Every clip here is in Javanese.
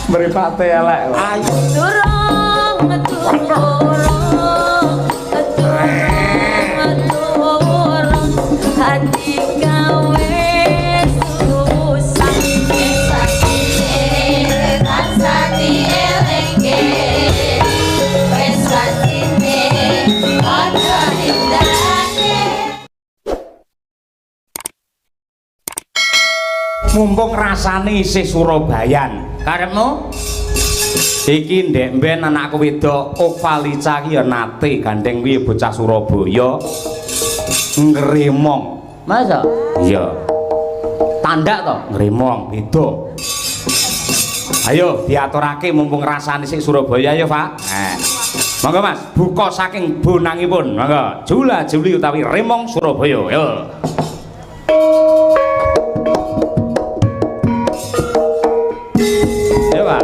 Mripate elek kok. Ayo durung hati gawe susah sakine rasane elenge wes sakine aja indane Mumpung rasane isih Surabayan. Karepmu iki ndek mben anakku wedok Okvalica ki ya nate gandeng kuwi bocah Surabaya ngremong. Masa? Iya. Tandak to ngremong beda. Ayo diaturake mumpung rasane sik Surabaya ya, Pak. Monggo Mas, buka saking bonangipun. Monggo, jula-juli utawi remong Surabaya. Yo. Ya, Pak.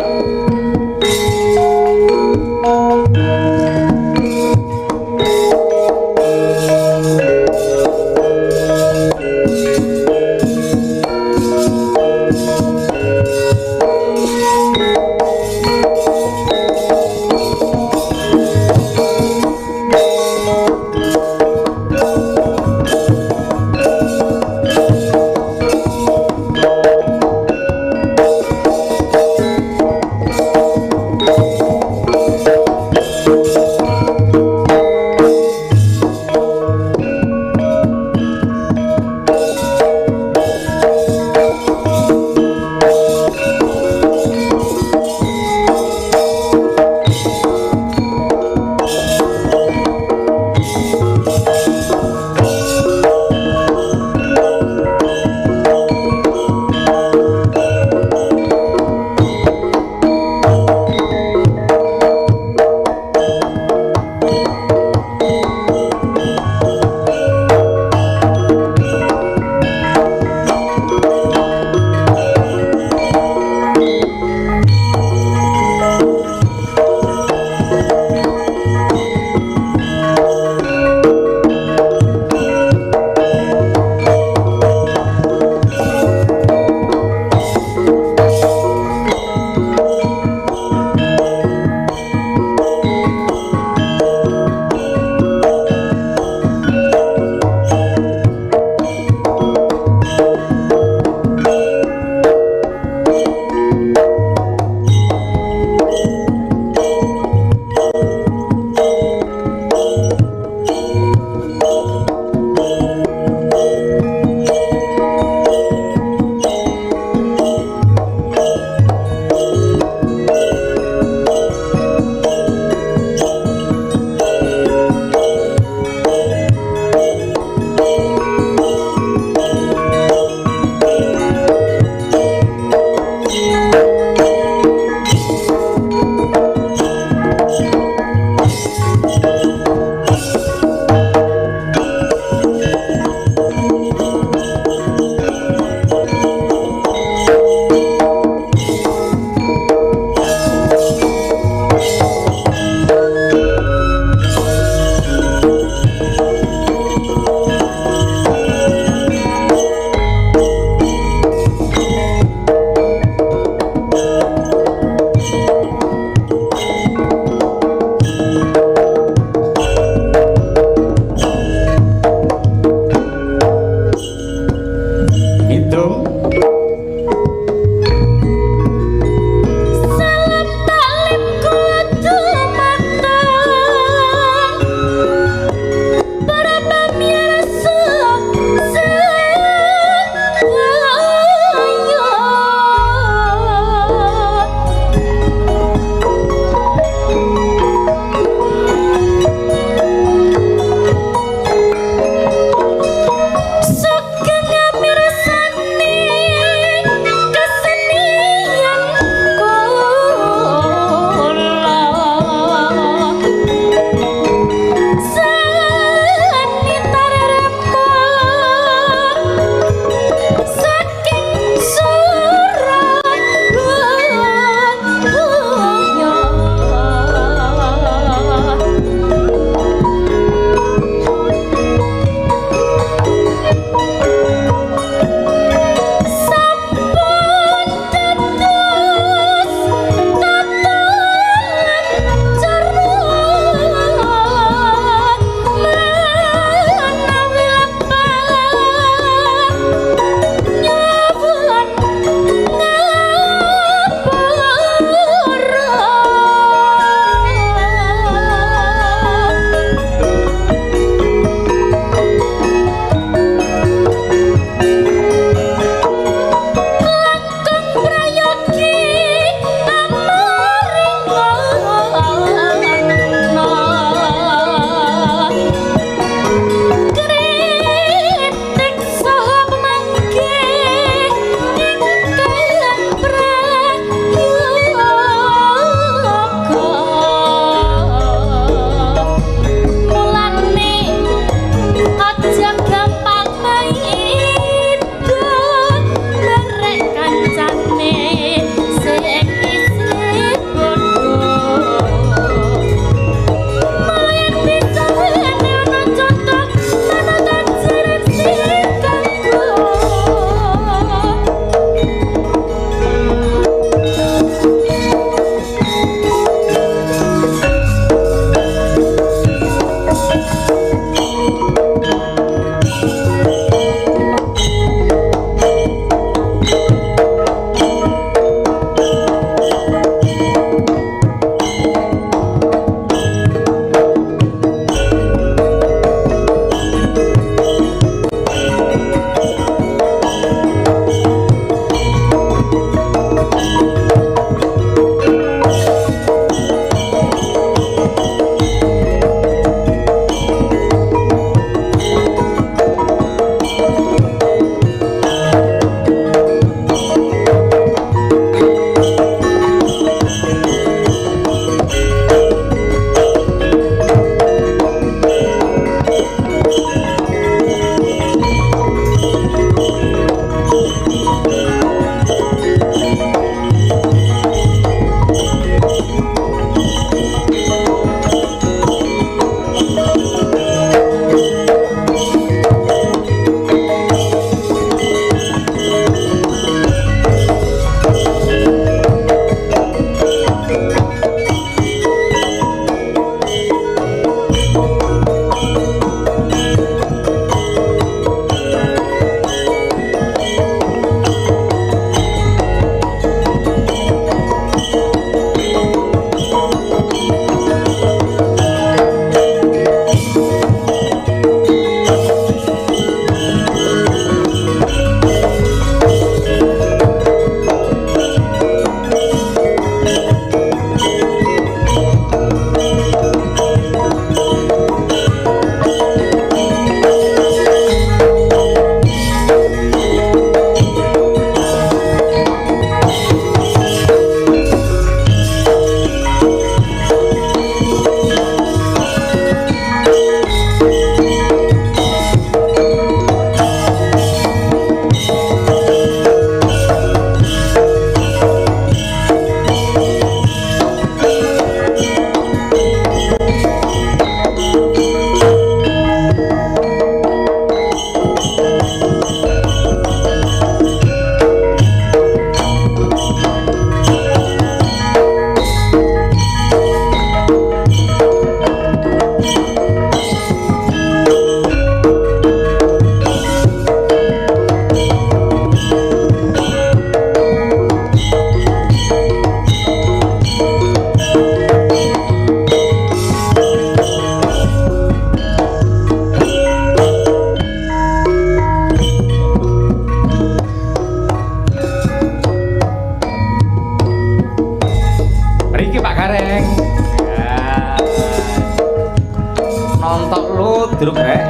Jeruk rek.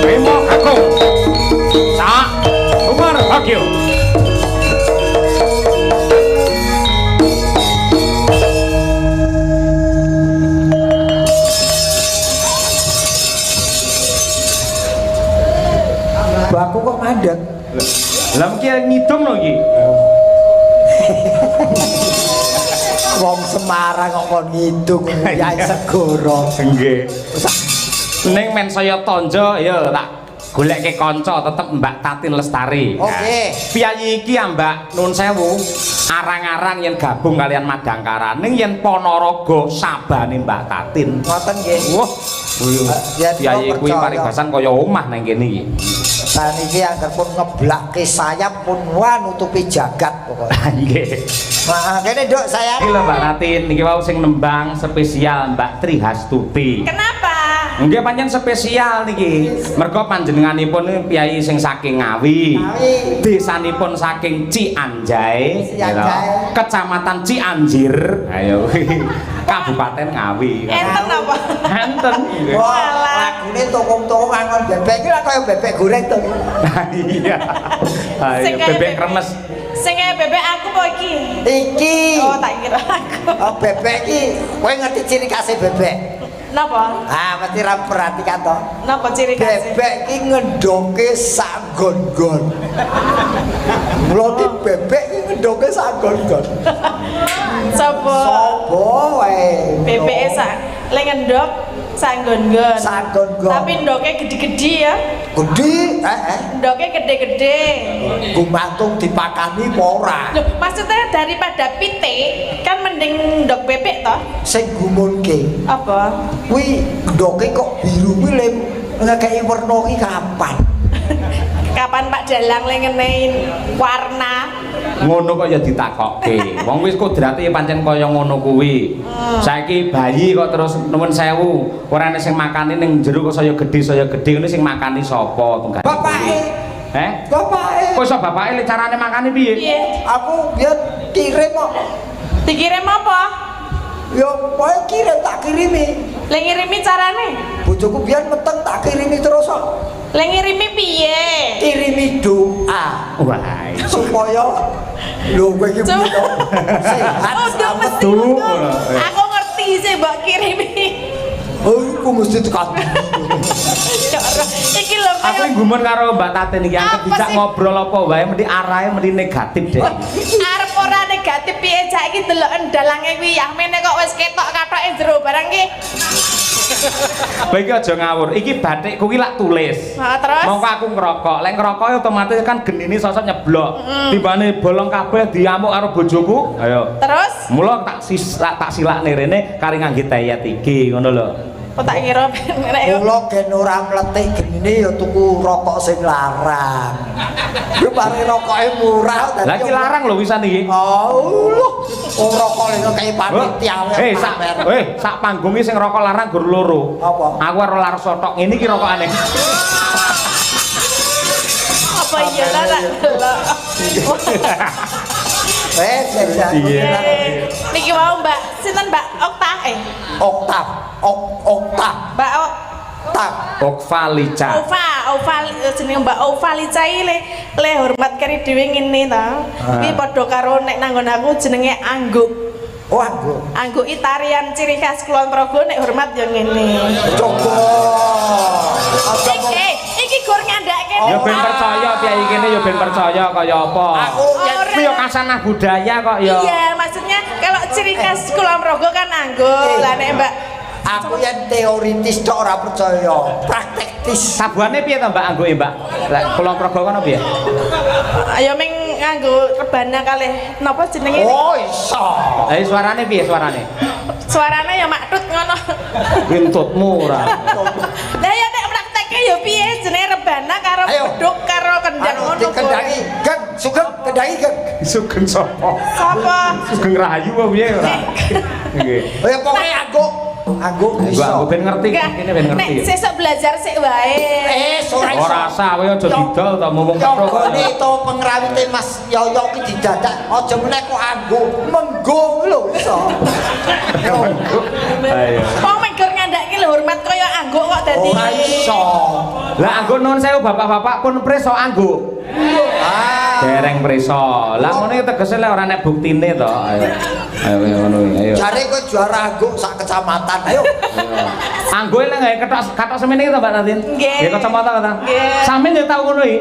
Remo Kakung. Sak Umar Bagio. Baku kok mandek. Lah iki ngidung lho iki. Wong Semarang kok kon ngidung Yai Segoro. Nggih. Ning men saya tanja ya tak goleke kanca tetep Mbak Tatin Lestari. Oke. Piyayi iki Mbak Nun Sewu arang-arang yen gabung kalian Madangkara ning yen Ponorogo sabane Mbak Tatin. Ngoten nggih. Wah. Piyayi kuwi paribasan kaya omah nang kene iki. Saniki angger pun ngeblakke sayap pun wah nutupi jagat pokoknya. Nggih. Nah, kene Dok saya. Iki lho Mbak Tatin, niki wau sing nembang spesial Mbak Tri Hastuti. Kenapa? Nggih pancen spesial niki. Merga panjenenganipun piyayi sing saking Ngawi. Desanipun saking Cianjay, Cianjay. Kecamatan Cianjir. Ayo. Kabupaten Ngawi. Enten apa? Enten. Wah, lagune tokong-tokong angon bebek iki lah kaya bebek goreng to. Iya. Sing Ayo kaya bebek kremes. Sing kaya bebek aku apa iki? Iki. Oh, tak kira aku. Oh, bebek iki kowe ngerti ciri khasé bebek? Napa? Ah, mesti ra perhatikan to. Napa ciri khasnya? Bebek iki ngendhoke sak gon-gon. Mloti bebek iki ngendhoke sak gon-gon. Sopo? Sopo wae. Bebeke sak le ngendok sak nggon-nggon. Sak gon-gon. Tapi ndoke gede-gede ya. Gede, Ndoke gede-gede. gumantung dipakani apa ora. Loh, maksudnya daripada pitik kan mending ndok bebek toh? Sing gumunke Apa? kuwi ndoke kok biru kuwi le ngekeki werna iki kapan? Kapan Pak Dalang le ngenein warna? Ngono kok ya ditakokke. Wong wis kodrate pancen kaya ngono kuwi. Saiki bayi kok terus nuwun sewu, ora ana sing makani ning jero kok saya gedhe ngene sing makani sapa tunggal. Bapake. Bapake. Kok iso bapake le carane makani piye? Piye? Aku biar kirim kok. Dikirim apa? Ya pokoke kirim tak kirimi. Le ngirimi carane? Bojoku biar meteng tak kirimi terus kok. Le ngirimi piye? Kirimi doa Wah, supaya lho kowe iki piye to? Sehat Udah selamat. mesti udah. Aku ngerti sih mbak kirimi. Oh, aku mesti tekan. Iki lho aku kaya gumun karo Mbak Tatin iki Apa angkat dijak sih? ngobrol apa wae mesti arahe mesti negatif deh. piye cak iki deloken dalange kuwi Yahmene kok wis ketok kathoke jero barang ki. Baik aja ngawur. Iki batik kuwi lak tulis. Terus Mongko aku ngerokok. Lek ngerokok otomatis kan genine sosok nyeblok. Timbane bolong kabeh diamuk karo bojoku. Ayo. terus Mula tak silakne rene kari ngangge tayat iki ngono lho. kok tak kira nek Kula gen ora mletik genine ya tuku rokok sing larang. Yo bare rokoke murah Lah iki larang lho wisan iki. Allah. Oh rokok lho kaya panitia. Sak panggung iki sing rokok larang gur loro. Apa? Aku karo laras sotok ngene iki rokokane. apa iya ta tak delok. Iya. Niki mau Mbak, sinten Mbak Okta Oktav. Mbak Oktav. Okvalica. Ova jenenge Mbak Ova Lica le hormat kari dhewe ngene ta. Iki padha karo nek nanggon aku jenenge Angguk. Oh anggo. Angguk iki tarian ciri khas Kulon Progo nek hormat ya ngene. Coba. Iki gur ngandhake. Ya ben percaya piyai kene ya ben percaya kaya apa. Aku Kuwi ya kasanah budaya kok ya. Iya, maksudnya kalau ciri khas Kulon Progo kan Angguk. Lah nek Mbak aku yang teoritis tok ora percaya, praktektis. Sabuane piye to Mbak anggoke Mbak? Lek Kulon Progo kono piye? ayo ming nganggo rebana kalih napa jenenge? Oh iso. Eh suarane piye suarane? Suarane ya maktut ngono. Bintutmu ora. Lah ya nek prakteke ya piye jenenge rebana karo beduk karo kendang Anu ngono. dikendangi, Geng, sugeng kendangi Geng. Sugeng sapa? Sapa? Sugeng Rahayu apa piye ora? Nggih. Ya pokoke anggo iso. Aku ben ngerti, kene ben ngerti. Nek sesuk belajar sik wae. Ora iso. Ora usah kowe aja didol to ngomong Yo kok. ngene to pengrawite Mas Yoyo ki didadak aja meneh kok anggo menggo lho iso. Ayo. Wong megur ngandhake lho hormat kaya Angguk kok dadi. Ora iso. Lah anggo nuwun sewu bapak-bapak pun preso anggo. Ah. Dereng preso. Lah ngono iki tegese lek ora nek buktine to. Ayo. Ayo ngono ayo. Jare kowe juara anggo sak kecamatan. Ayo. Anggo lek gawe katok semene iki to Mbak Nadine? Nggih. Nggih kacamata ta? Nggih. Sampeyan yo tau ngono iki.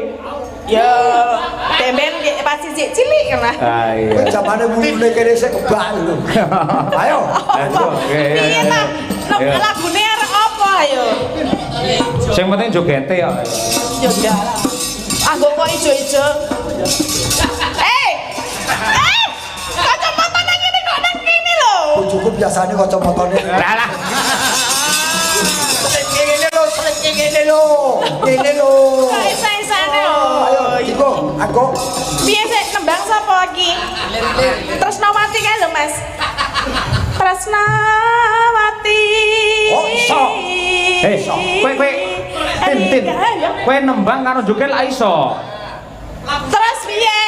Ya, temben nggih pas sik cilik kan. Ah Kowe iya. jamane wulune kene sik kebak lho. Ayo. Ayo. Piye ta? Lagune arek apa ayo? Sing penting jogete ya. Ya udah. Angguk kok ijo-ijo. Kacamata nang ngene kok nang kene lho. Bojoku biasane kacamatane. Lah lah. Ngene lho. Sae-saene lho. Ayo, Ibu, aku. Piye sik nembang sapa iki? Tresnawati kae lho, Mas. Tresnawati. Oh, iso. Iso. Kowe Tin. Kowe nembang karo joget lak iso. Terus piye?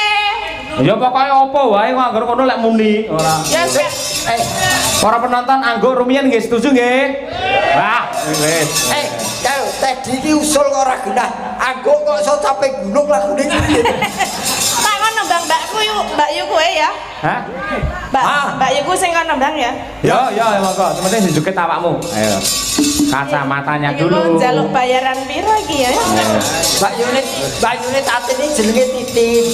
Ya pokoke apa wae kok anggere kono lek muni ora. Ya sik. Para penonton anggo rumiyin nggih setuju nggih? Wah, wis. Tadi iki usul kok ora genah. Anggo kok iso sampe gunung lagune piye? Tak kon nembang Mbakku yuk, Mbak Yu kowe ya. Hah? Mbak Yu ku sing kon nembang ya. Ya, monggo. Sementing sing joget awakmu. Ayo. Kacamatanya Iki mau dulu. njaluk bayaran piro iki ya? Mbak Yunit atine jenenge Titin.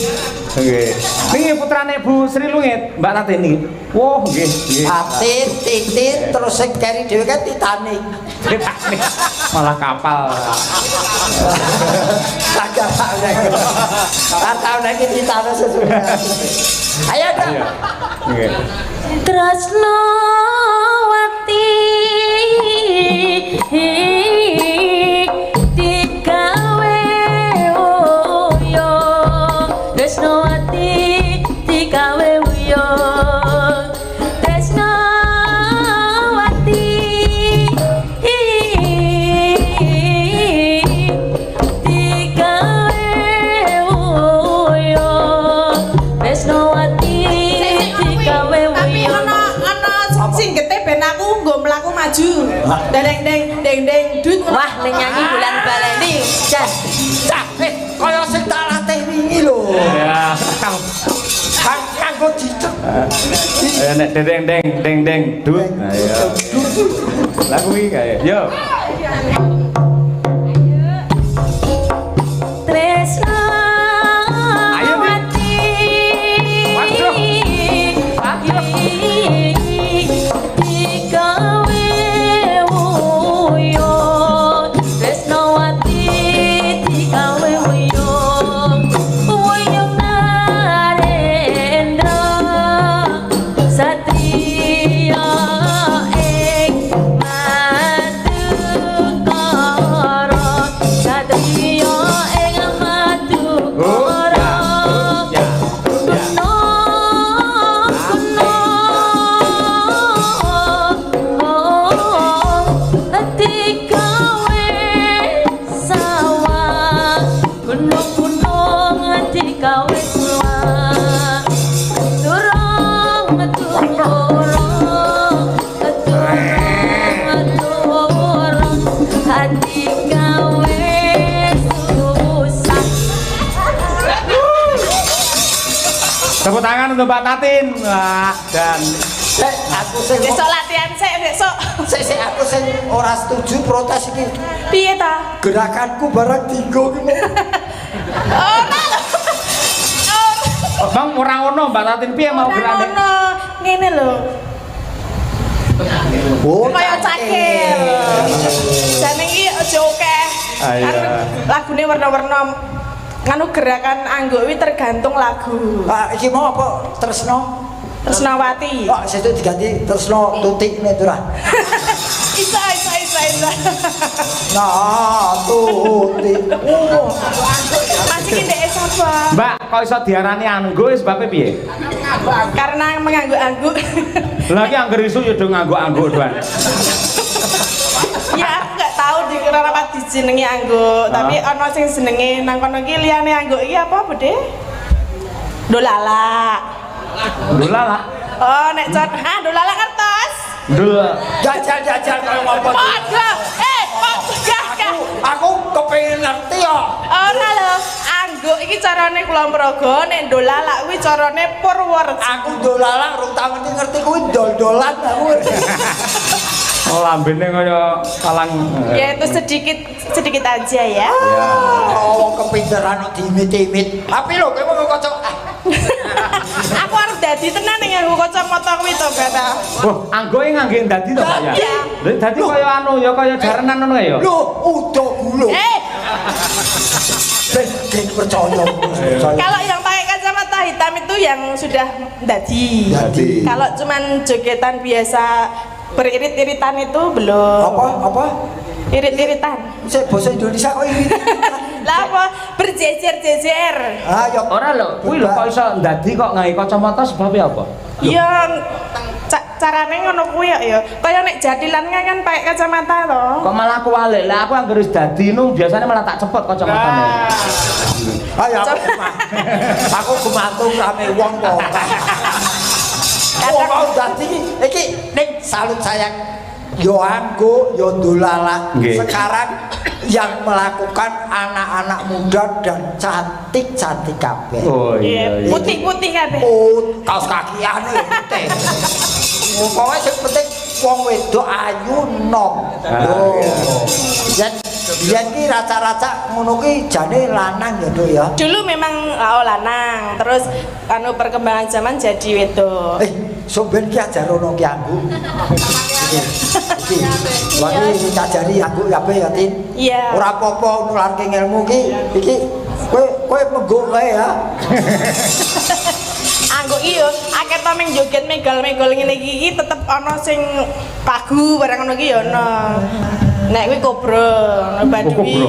Nggih. Niki putrane Bu Sri Lungit, Mbak Tatini. Wah, nggih. Atin, Titin, terus sing keri dhewe kan Titanic. Titanic. Malah kapal. Tahu lagi Titanic sesudah. Ayo dong. Nggih. Tresnawati digawe uyung Tresnawati digawe uyung Tresnawati digawe uyung Tresnawati digawe Tapi uyung ana sing gete ben aku nggo mlaku maju. Deng deng dut. Wah, ning nyanyi bulan baleni. Jan. Kaya sing tak latih wingi lho. Ya. Kanggo dicet. Ayo nek deng dut. Ayo. Lah kuwi kae. Yo. Tresnawati. Waduh. tangan untuk Mbak Tatin. Wah, dan Aku sing Besok latihan sik, besok. sik aku sing ora setuju protes iki. Piye ta? Gerakanku barang dienggo ki. Ora lho. Bang ora ngono Mbak Tatin piye mau Ora gerakne? ngono. Ngene lho. Oh, Kaya cakil. Jane iki aja akeh. Ayo. Kan lagune warna-warna nganu gerakan anggo kuwi tergantung lagu. Pak iki mau apa? Tresno? Tresnawati. Pak sesuk diganti Tresno Tutik nek ora. Isa. Nah, Tutik. Masih ki ndek sapa? Mbak, kok iso diarani anggo sebabnya piye? Karena mengangguk-angguk. Lagi angger isu ya do ngangguk-angguk doan. Ya aku gak tahu di kenapa dijenengi angguk, tapi ana sing jenenge nang kono iki liyane angguk iki apa, Bude? Dolala. Dolala. Oh, nek dolala kertas. Dul. Jajal kaya ngopo. Padha. Padha. Aku kepengin ngerti ya. Ora lho, angguk iki carane Kulon Progo, nek dolala kuwi carane Purworejo. Aku dolala rung tau ngerti kuwi dol-dolan aku. Oh, lambene kaya kalang. Ya itu sedikit aja ya. Oh, kepinteran diimit-imit. Tapi lho kowe mau kocok. Aku harus dadi tenan ning nganggo kacamata kuwi to, Bata. Wah, anggoke ngangge dadi to, Pak ya? Iya. Lha dadi kaya anu ya kaya jarenan ngono ya. Lho, udo gulung. Ben percaya. Kalau yang pakai kacamata hitam itu yang sudah dadi. Dadi. Kalau cuman jogetan biasa beririt-iritan itu belum. Apa? Irit-iritan. Sik basa Indonesia kok irit. Lah apa? Berjejer-jejer. Ah, ya Ora lho, kuwi lho kok iso dadi kok nggawe kacamata sebabnya apa? Ya carane ngono kuwi ya. Kaya nek jadilan kan pakai kacamata to. Kok malah aku walik. Lah aku angger wis dadi nu biasanya malah tak cepet kacamatane. Ayo aku gumantung rame wong kok. Wong mau dadi iki ning salut sayang. Yo anggo, yo dolala. Nggih. Sekarang yang melakukan anak-anak muda dan cantik-cantik kabeh. Oh iya. iya. Putih-putih kabeh. Oh, kaos kakiane putih. Pokoknya sing penting wong wedok ayu nom. Lho. Yen ki raca-raca ngono ki jane lanang ya, Dok ya. Dulu memang lanang, terus anu perkembangan zaman jadi wedok. Somben ki ajar ono ki anggo. Iki. Wani cajari anggo ape ya, Tin? Iya. Ora apa-apa nularke ilmu ki. Iki kowe menggok wae ya. Anggo iyo, akeh to ming joget megal-megal ngene iki tetep ana sing pagu barang ngono iki ya ana. Nek kuwi kobra, ana Baduy.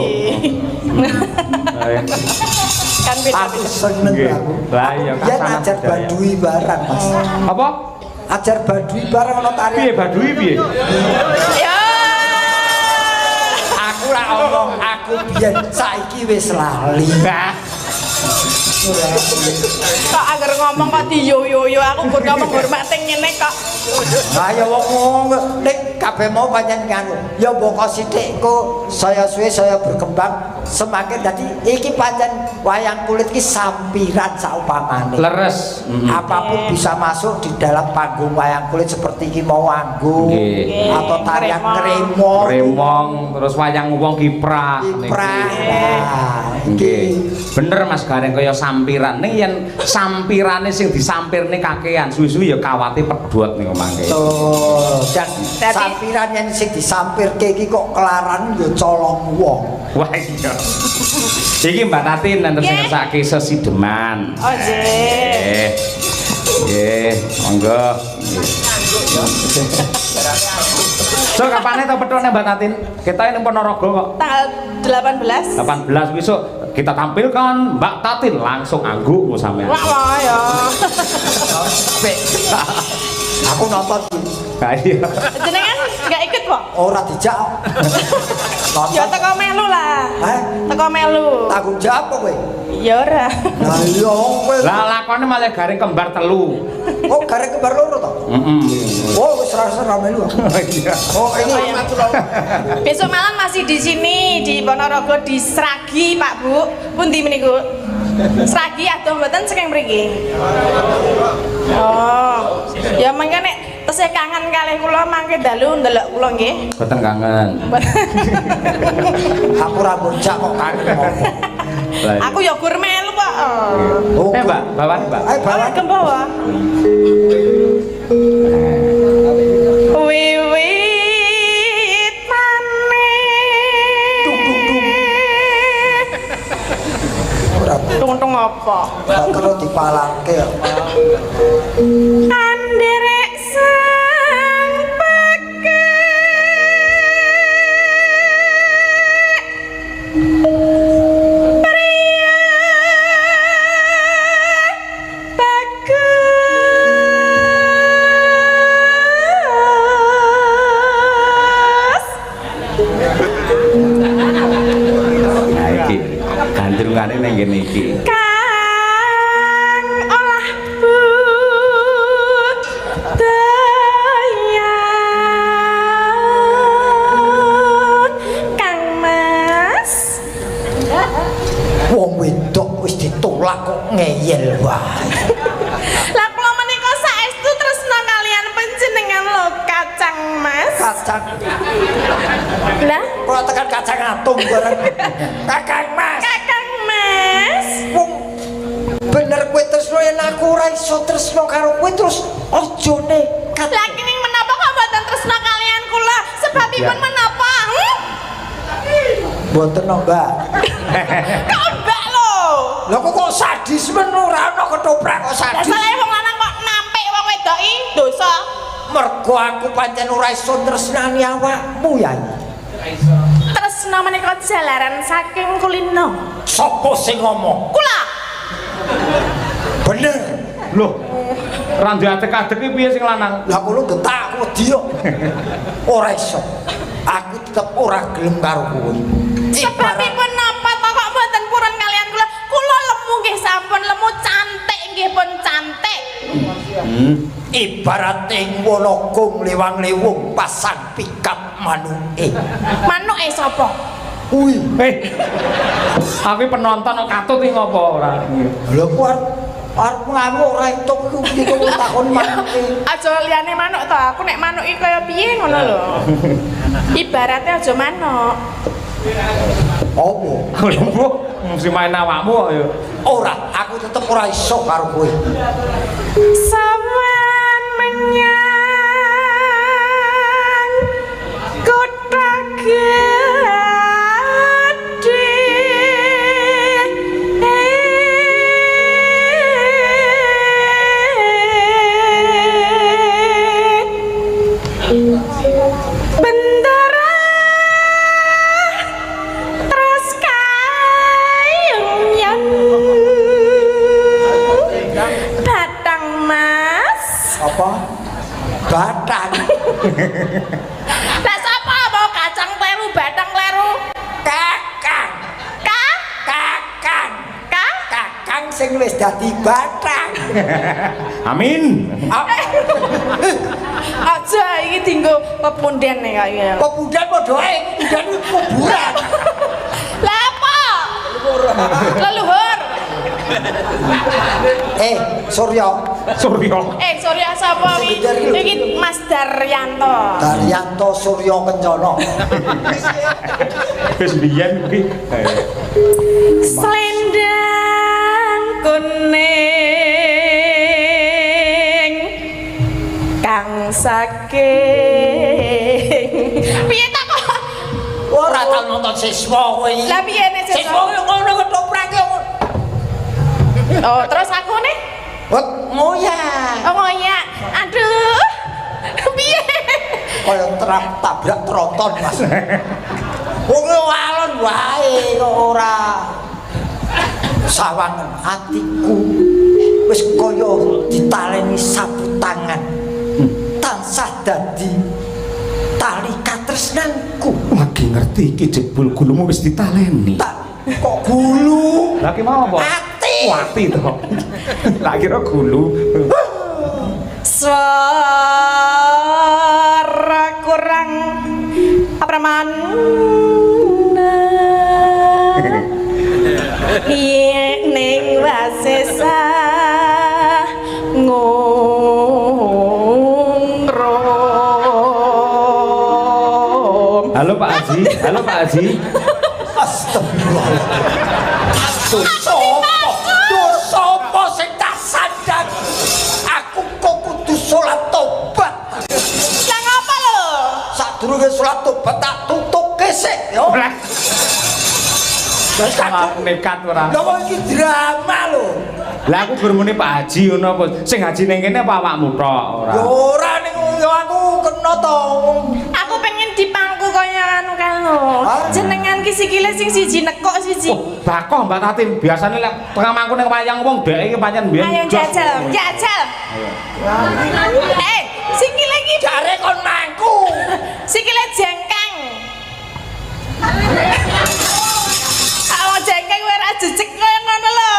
Kan beda. Aku seneng aku. Lah iya Yen ajar Baduy barang, Mas. Apa? Ajar Baduy barang ono Piye tarian. Baduy piye? Ya. Aku lah omong aku biyen saiki wis lali. Kok agar ngomong kok di yo aku gur ngomong hormate ngene kok. Lah ya wong nek kabeh mau pancen nganu. Ya mboko sithik kok saya suwe saya berkembang semakin dadi iki pancen wayang kulit ki sampiran saumpamane. Leres. Apapun bisa masuk di dalam panggung wayang kulit seperti iki mau anggung Nggih. atau tarian kremong. Remong terus wayang wong kiprah. Kiprah. Nggih. Bener Mas Gareng kaya sampiran. Ning yen sampirane sing disampirne kakean suwi-suwi ya kawate pedhot ning omangke. Tuh, dan Dadi- sampiran yang sing disampirke iki kok kelaran ya colong wong. Wah iya. Iki Mbak Tatin nanti sing Nggih. ngersake sesideman. Oh nggih. Nggih, monggo. So kapane to petone Mbak Tatin? Kita ini Ponorogo kok. Tanggal 18. 18 besok kita tampilkan Mbak Tatin langsung anggu sampean. Wah ya. Aku nonton Iya. Jenengan enggak ikut kok? ora dijak. Ya Nonton. teko melu lah. Hah? Teko melu. Tanggung jawab kowe. Ya ora. Lah iya kowe. Lah lakone malah garing kembar telu. Oh, garek kembar loro to? Oh, wis rasa rame lu. Iya. Oh, ini Besok malam masih di sini di Ponorogo di Sragi Pak Bu. Pundi meniku? Seragi adoh mboten saking mriki. Oh. Ya mangke nek tesih kangen kalih kula mangke dalu ndelok kula nggih. Boten kangen. Aku ora bocah kok kangen ngomong. Aku ya gur melu kok. Oh, Mbak, bawa Mbak. Ayo bawa. Ke bawah. Wiwit maneh. Ora Tung-tung apa? terus dipalangke. Anderek sang pekek pria bagus. Nah iki gandrungane ning kene iki. Kang olah budaya Kang Mas Wong wedok wis ditolak kok ngeyel wae. lah kula menika saestu tresna kalian panjenengan lho Kacang Mas Kacang. lah Kok tekan kacang atung bareng. Kakang Mas. Kakang Mas Wong bener kowe tresno yen aku ora iso tresno karo kowe terus aja nekat. lagi ning menapa kok mboten tresna kalian kula sebabipun Ya. menapa Mboten no, Mbak. kok mbak lho Lha kok sadis men ora ana ketoprak kok sadis. dasare wong lanang kok nampik wong wedoki dosa Mergo aku pancen ora iso tresnani awakmu, Yai. tresna menika jalaran saking kulino Sopo sing ngomong? kula Bener. Loh. Ra duwe adek-adek iki piye sing lanang? Lah kulo detak aku wedi kok. Ora iso. Aku tetep ora gelem karo kowe. sebabipun napa to kok mboten purun kalian kula kula lemu nggih sampun lemu cantik nggih pun cantik Ibarat ing Wonogong lewang-lewung pasang pikap manuke. manuke sapa Kuwi. Aku penonton kok katut iki ngopo ora? Lha ku arep ngamu ora entuk iki kok takon manuke. aja liyane manuk to aku nek manuk iki kaya piye ngono lho ibaratnya aja manuk Opo? Lho mbok mesti main awakmu kok ya. Ora, aku tetep ora iso karo kowe. Sawan menyang kota gede bendera terus kayung batang mas Apa? Batang. lah sapa mau kacang kleru batang kleru Kakang. kakang Kakang sing wis dadi batang. Amin. aja iki dienggo pepunden nek kaya Pemuda padha ae, pemuda kuwi kuburan. lah apa leluhur Surya. Surya sapa wi iki Mas Daryanto Daryanto Surya Kencana. Wis biyen kuwi. Selendang kuning kang saking piye ta kok Ora tau nonton siswa kowe iki. lah piye nek Siswa kowe ngono ketoprak yo. oh terus aku nih Wek ngoyak. oh ngoyak aduh piye Kaya tabrak tronton Mas. Wong walon wae kok ora sawangen atiku wis kaya ditaleni sapu tangan. Tansah dadi tali katresnanku. Lagi ngerti iki jebul gulumu wis ditaleni. Tak kok gulu. Lah ki mau apa? Ati. Ati to. Tak kira gulu. suara kurang apa mana ning Halo Pak Haji, halo Pak Haji. Astagfirullah. Sopo sing tak sadar. Aku kok kudu salat tobat. Lah ngapa lho? Sadurunge salat tobat tak tutuke sik yo. Wis Aku nekat ora. Lha kok iki drama lho. Lah aku gur muni Pak Haji ngono apa? Sing haji ning kene apa awakmu tok ora? Yo ora ning yo aku kena to. Aku pengen dipangku kaya anu kae lho. Jenengan ki sikile sing siji nekok siji. Oh, bakoh Mbak Tatin. Biasane lek tengah mangku ning wayang wong dhek iki pancen mbiyen. Ayo jajal, jajal. Sikile ki Jare kon mangku. sikile jengkang. Awak jengkang kowe ora jejeg kaya ngono lho.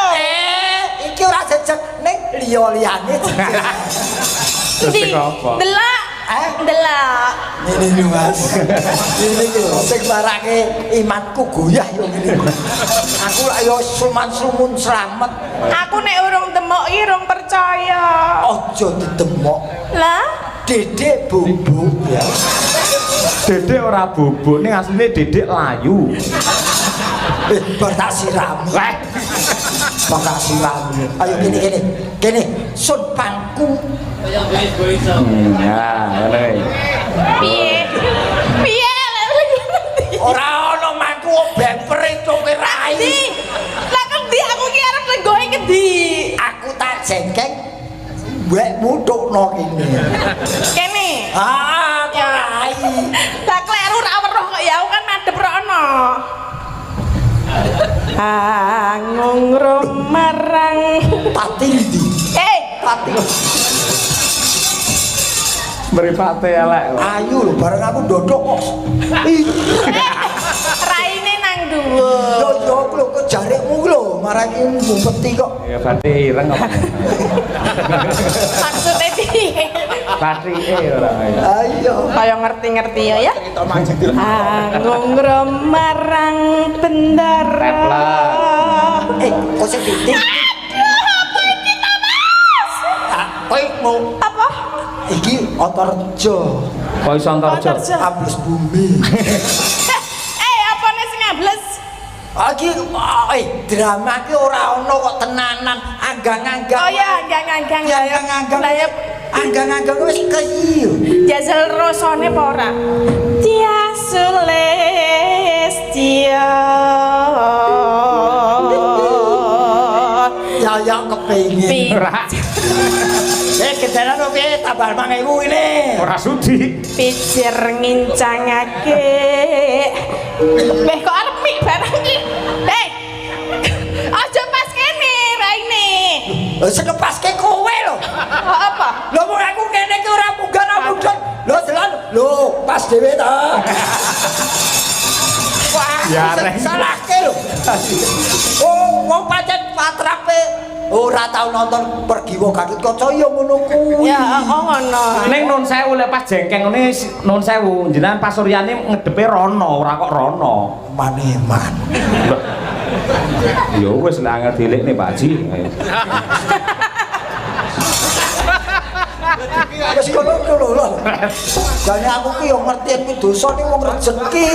Iki ora jejeg ning liya-liyane jejeg. Jejeg apa? Delok. Delok. Ini lho Mas. Ini lho sing marake imanku goyah yo ngene. Aku lak yo suman-sumun slamet. Aku nek urung demok iki urung percaya. Aja didemok. Lah, Dedek bubuk ya. Dedek ora bubuk ning asline dedek layu. Bar tak siram. Wah. Bar tak siram. Ayo kene sun pangku. Ya, ngene. piye? Piye lek ngerti? Ora ana mangku bemper coke rai. Lah ngendi aku ki arep lenggohe ngendi? Aku tak jengkeng mbek mutukno kene. Kene. Kok rai. Lah kleru ra weruh kok ya aku kan madhep rono. Angung rumarang. Pati ndi? Pati. Mripate elek kok. Ayu lho bareng aku ndodok kok. Ih. Raine nang dhuwur. Yo lho kok jarekmu lho marani ngumpeti kok. Ya berarti ireng apa? Maksudnya piye? Batrike ora. Ayo. Kaya ngerti-ngerti ya. Angung rumarang bendara. Kok sing titik. Kowe mau Apa? iki Antarja. Kok iso Antarja? Ambles bumi. Apa nih sing ables? Lagi drama ki ora ono kok tenanan anggang-anggang. Oh ya, anggang-anggang. Anggang-anggang. Lah ya Anggang-anggang wis keyu. jajal rasane apa ora? Tiasules dia. Ya kepengin. Ora. Kejaran oke tambah 5.000 ini. Ora sudi. Pijer ngincangake. Kok arep mik barang iki? Aja pas kene raine. Sing lepaske kowe lho. Apa? Lho mung aku kene ki ora munggah mudhun. Lho jalan. Lho pas dhewe ta. Wah, Ya, Reng. salahke lho. Oh, wong pancen patrape ora tau nonton Pergi Wong Gatut Kaca ya ngono kuwi. Ya, ngono. Ning Nun Sewu lek pas jengkeng ngene Nun Sewu jenengan pas Suryani ngedepe rono ora kok rono. Maneman. Ya wis lek angel dilikne Pak Haji. Ayo. Wis kono lho. Jane aku ki yo ngerti kuwi dosa ning wong rezeki.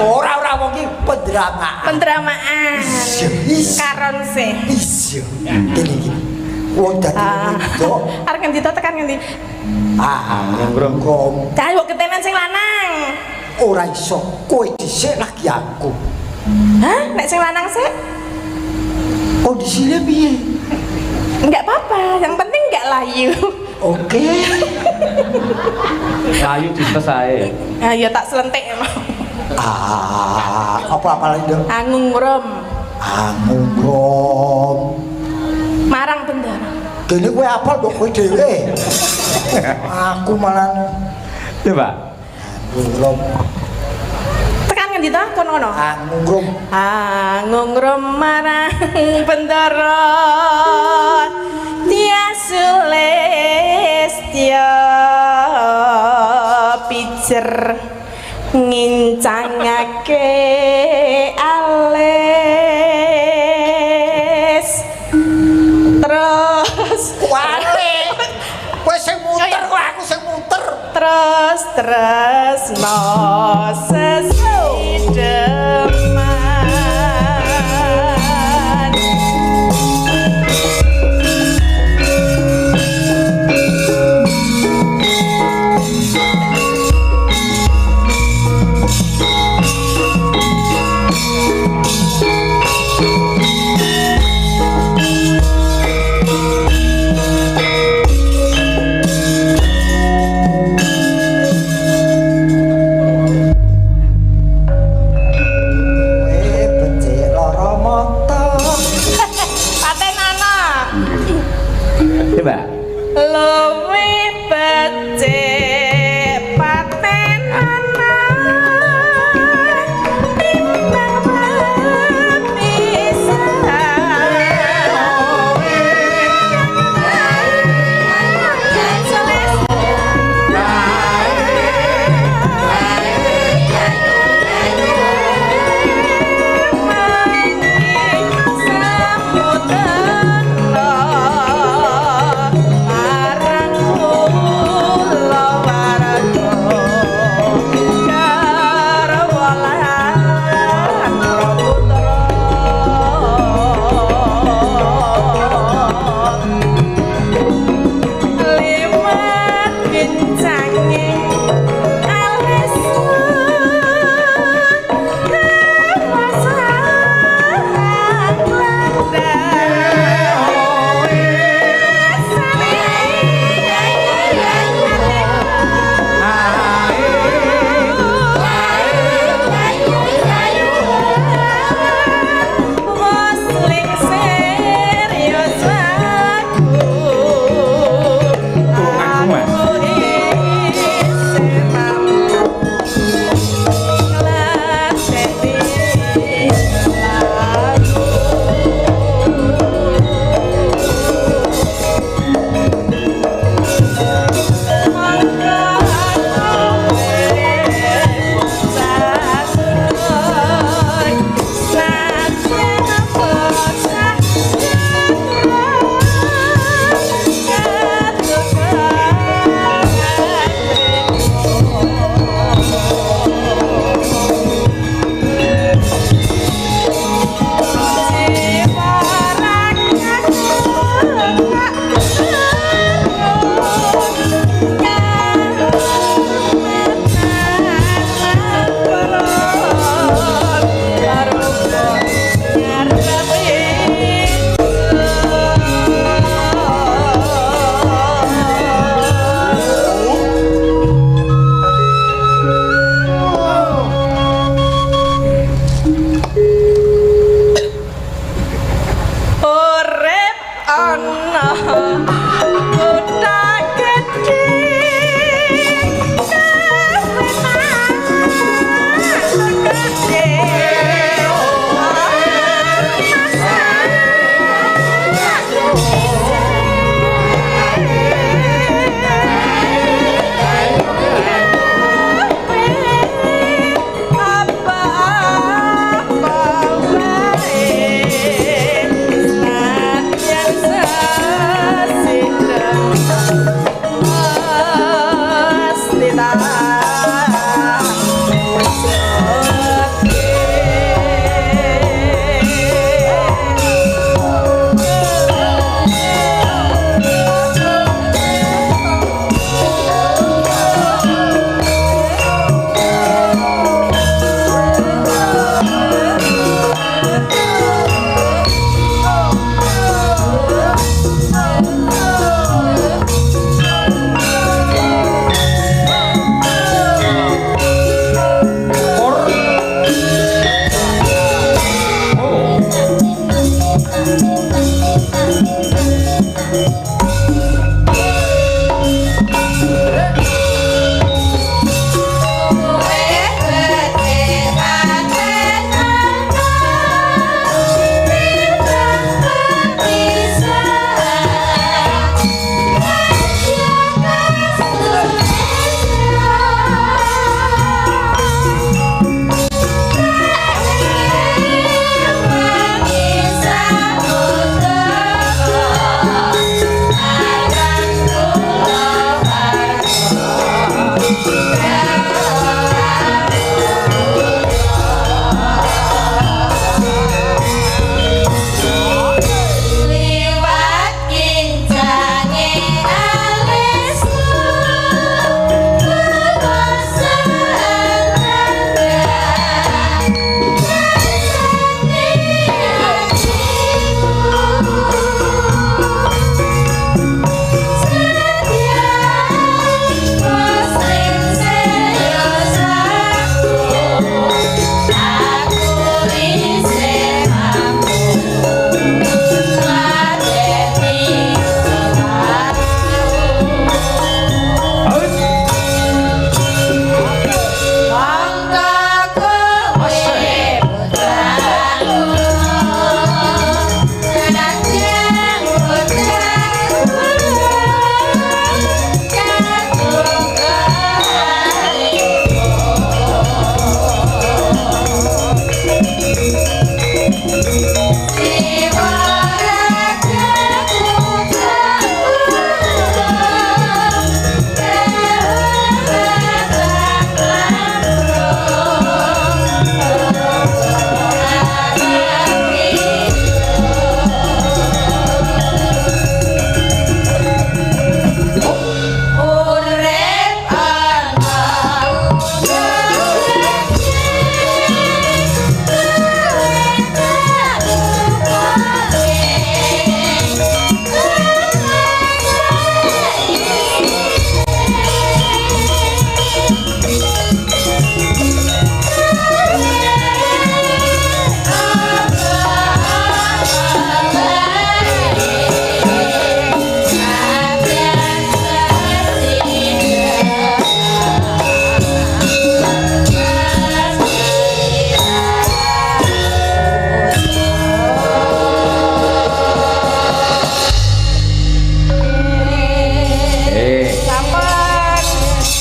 Ora wong ki pendramaan. Pendramaan. Karon sih. Iya. Kene iki. Wong dadi wedok. Arep ngendi to tekan ngendi? Ngrom. Dah yo ketenan sing lanang. Ora iso. Kowe dhisik lagi aku. Hah? Nek sing lanang sih? Kondisine piye? Enggak apa-apa, yang penting enggak layu. Oke. Layu dites ae. Ah ya tak selentik emang. Apa lagi dong? Angung rom. Ngrom. Marang bendara. Kene kowe apal kok kowe dhewe. Aku malah Coba. ngrom. Tekan ngendi to? Kono ngono. Ngrom. Angung rom marang bendara. Tiasules dia pijer ngincangake alis terus Wale. Kowe sing muter kok aku sing muter. tresno sesideman Coba. luwih becik paten ana timbang marang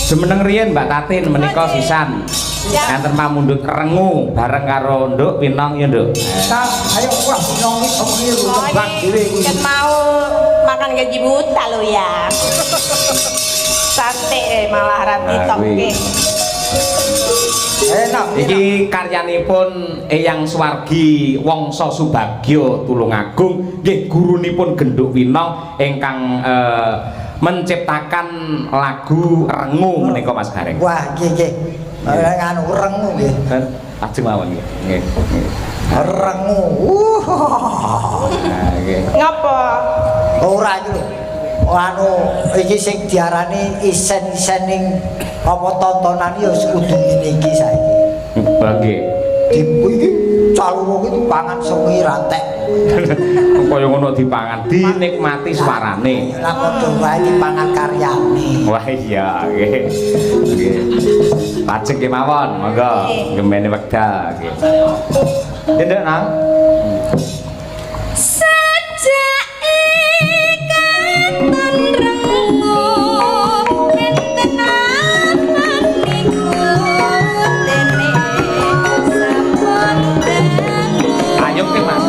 Jumeneng riyen Mbak Tatin menika sisan. Enten pamundhut rengu bareng karo Nduk Winong ya, Nduk. Nah, ayo wah nong iki keliru tebak dhewe kuwi. Kan mau makan gaji buta lo ya. Santai malah rati toke. Enak. Iki karyanipun Eyang Suwargi Wangsa Subagya Tulungagung nggih gurunipun Genduk Winong ingkang menciptakan lagu Rengu menika Mas Gareng. Wah, nggih. Anu rengu nggih. Ajeng mawon nggih. Nggih. Rengu. Nah, nggih. Ngapa? Ora iki lho. Anu iki sing diarani isen-isening apa tontonan ya kudu ngene iki saiki. Nggih. Iki calung iki dipangan sengi rantek. Kaya ngono dipangan, dinikmati suarane. Lah padha wae dipangan karyane. Wah iya, nggih. Nggih. Lajeng nggih mawon, monggo gemene wekdal nggih. Nduk nang. Ayo ke Mas.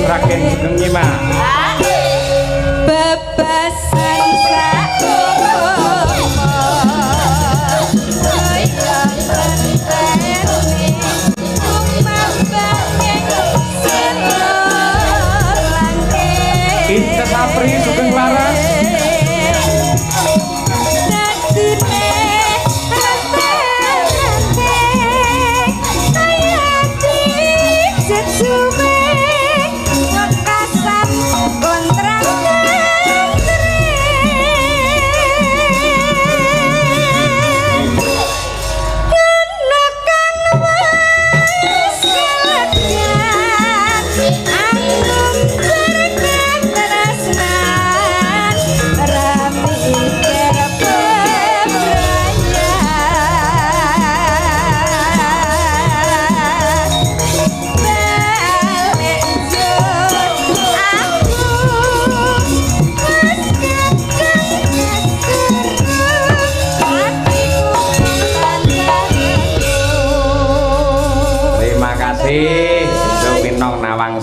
Raden Sugeng Nyimak. Bebasan Intes Sapri Sugeng Laras.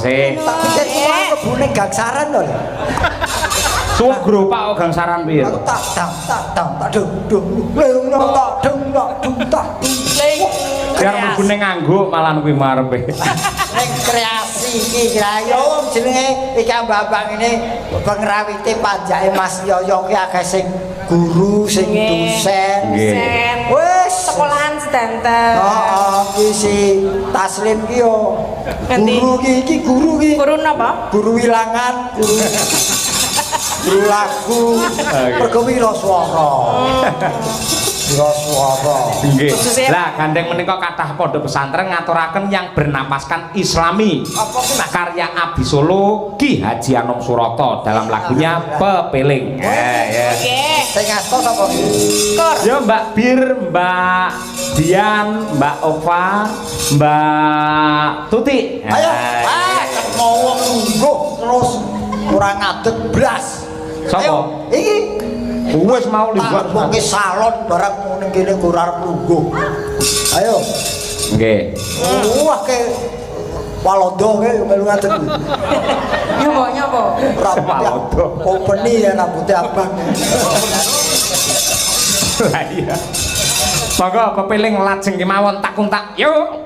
Tapi saya cuma kebune gangsaran lho. Suwuk grupak kok gangsaran piye? Aku tak dung tak. Biar mlebune nganggo malah kuwi marepe. Ning kreasi iki kira yo jenenge iki Mbak ini pengrawite panjake Mas Yoyo ki akeh sing guru, sing dosen. Wis sekolahan sedanten. Heeh, iki si Taslim ki yo. Guru ki. Guru napa? Guru wilangan, guru lagu, mergo wiraswara. Wiraswara. Nggih. Lah gandeng menika kathah pondok pesantren ngaturaken yang bernapaskan Islami. Apa ki Mas? Karya Abdi Solo Ki Haji Anom Suroto dalam lagunya Pepeling. Ya. Nggih. Sing ngasto sapa ki? Kur. Ya Mbak Bir, Mbak Dian, Mbak Ova, Mbak Tuti. Ayo, mau lungguh terus ora ngadeg blas. Sapa? Ayo, iki Wes mau liburan. wong ke salon barang ning kene ora arep lungguh. Ayo. Nggih. Wah ke Walodo ke melu ngadeg. Nyoba. Walodo. Openi ya rambutnya abang. Lah iya. Monggo pepeling lajeng kemawon tak-untak. Yuk.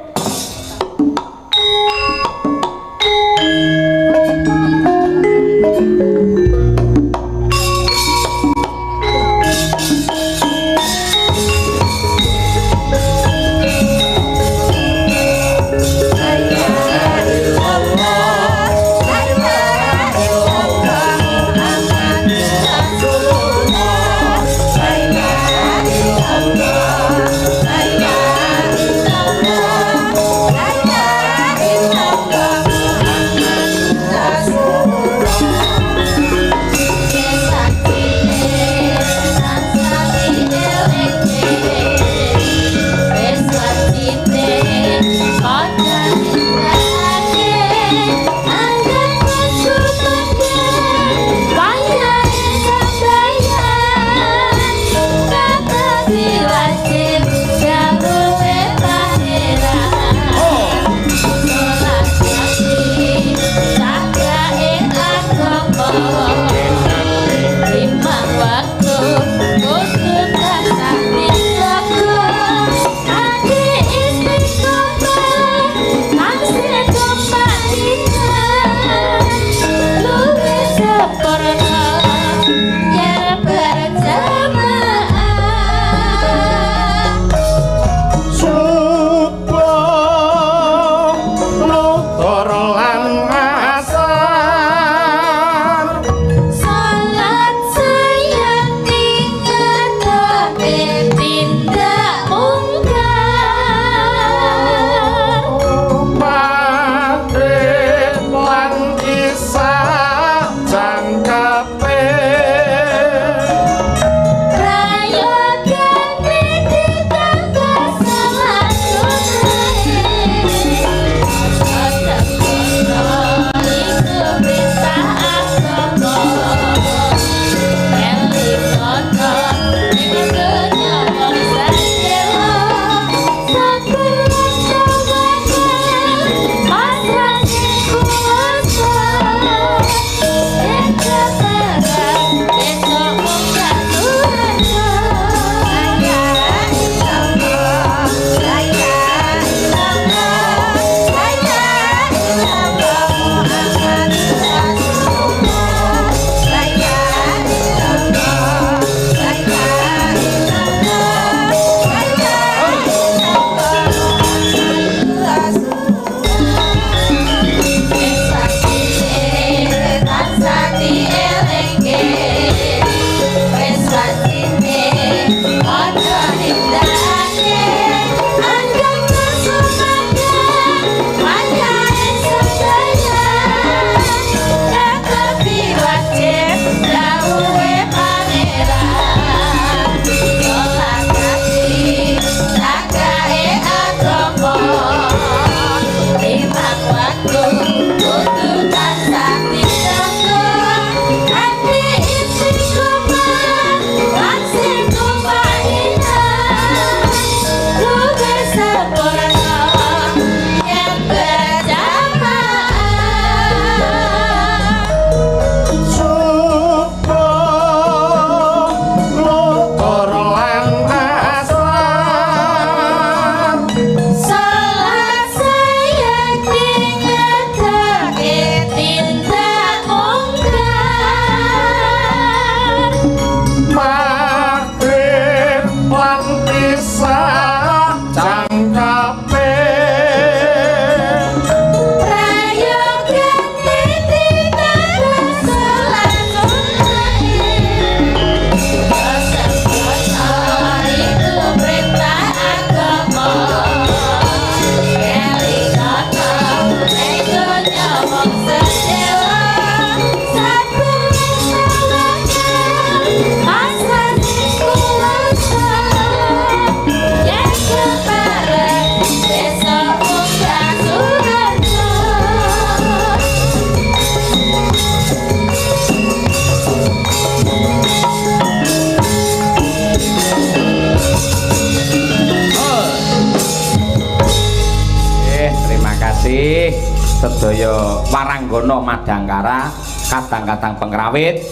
kasih sedaya waranggana Madangkara, kadang-kadang pengrawit.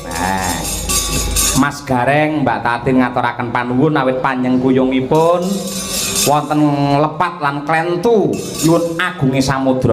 Mas Gareng, Mbak Tatin ngaturaken panuwun awit panjang kuyungipun wonten lepat lan klentu nyuwun agunge samudra